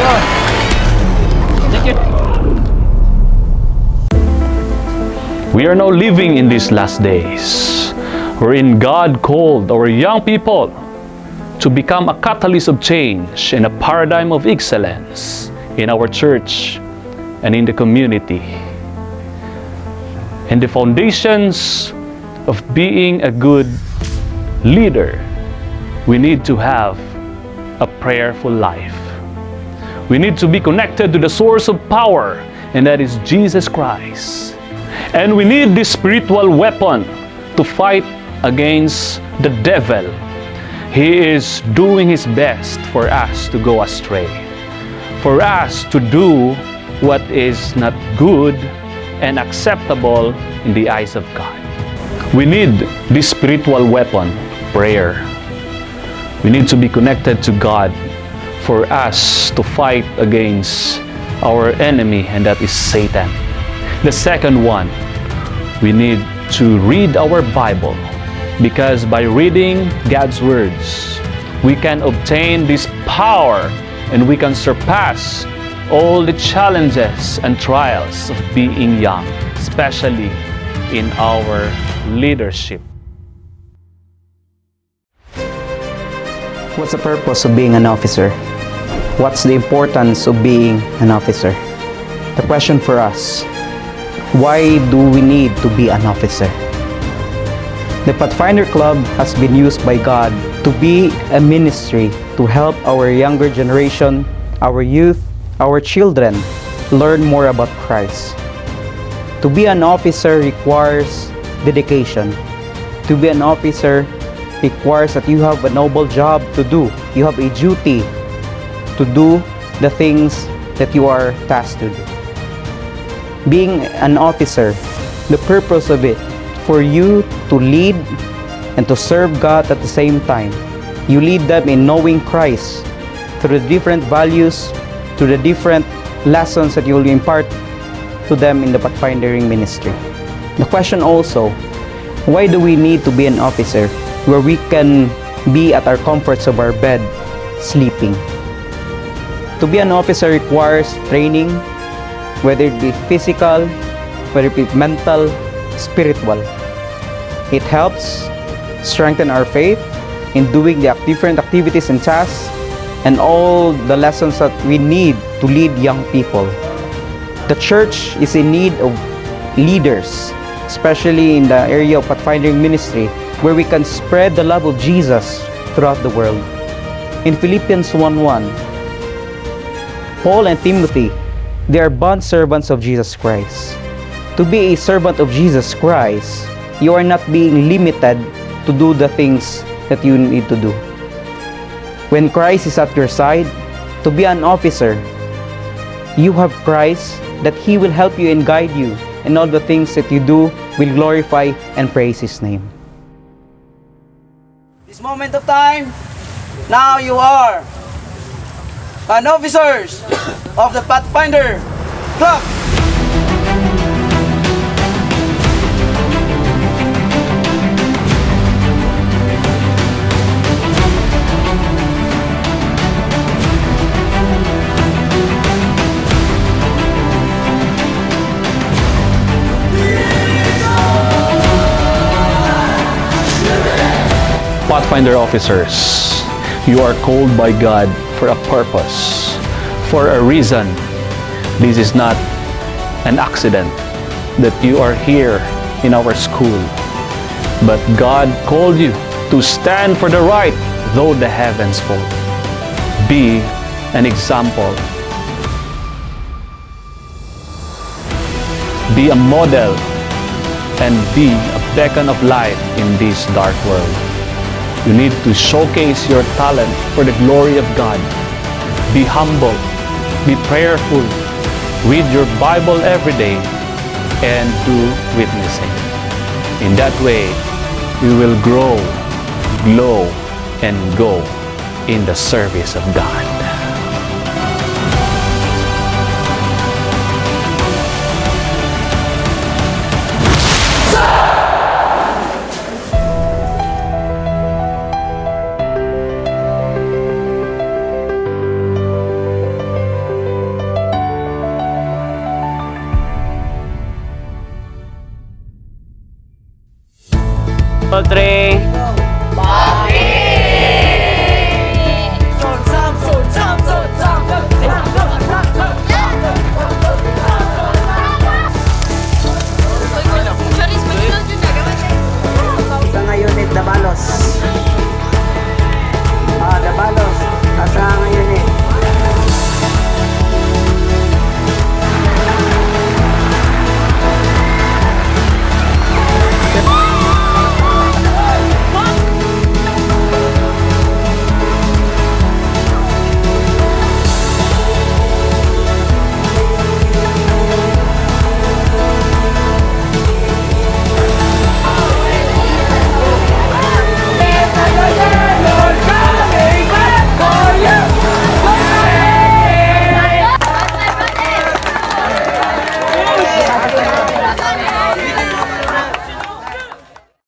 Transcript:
Yun. Thank you. We are now living in these last days, wherein God called our young people to become a catalyst of change and a paradigm of excellence in our church and in the community. And the foundations of being a good leader, we need to have a prayerful life. We need to be connected to the source of power, and that is Jesus Christ. And we need this spiritual weapon to fight against the devil. He is doing his best for us to go astray, for us to do what is not good and acceptable in the eyes of God. We need this spiritual weapon, prayer. We need to be connected to God for us to fight against our enemy, and that is Satan. The second one, we need to read our Bible, because by reading God's words, we can obtain this power and we can surpass all the challenges and trials of being young, especially in our leadership. What's the purpose of being an officer? What's the importance of being an officer? The question for us, why do we need to be an officer? The Pathfinder Club has been used by God to be a ministry to help our younger generation, our youth, our children learn more about Christ. To be an officer requires dedication. To be an officer requires that you have a noble job to do. You have a duty to do the things that you are tasked to do. Being an officer, the purpose of it, for you to lead and to serve God at the same time. You lead them in knowing Christ through the different values, through the different lessons that you will impart to them in the Pathfindering ministry. The question also, why do we need to be an officer where we can be at our comforts of our bed, sleeping? To be an officer requires training, whether it be physical, whether it be mental, spiritual. It helps strengthen our faith in doing the different activities and tasks and all the lessons that we need to lead young people. The church is in need of leaders, especially in the area of Pathfinding ministry, where we can spread the love of Jesus throughout the world. In Philippians 1:1, Paul and Timothy, they are bond servants of Jesus Christ. To be a servant of Jesus Christ, you are not being limited to do the things that you need to do. When Christ is at your side, to be an officer, you have Christ that He will help you and guide you, and all the things that you do will glorify and praise His name. This moment of time, now you are an officers of the Pathfinder Club. Pathfinder officers, you are called by God for a purpose, for a reason. This is not an accident that you are here in our school, but God called you to stand for the right, though the heavens fall. Be an example. Be a model and be a beacon of light in this dark world. You need to showcase your talent for the glory of God. Be humble, be prayerful, read your Bible every day, and do witnessing. In that way, you will grow, glow, and go in the service of God.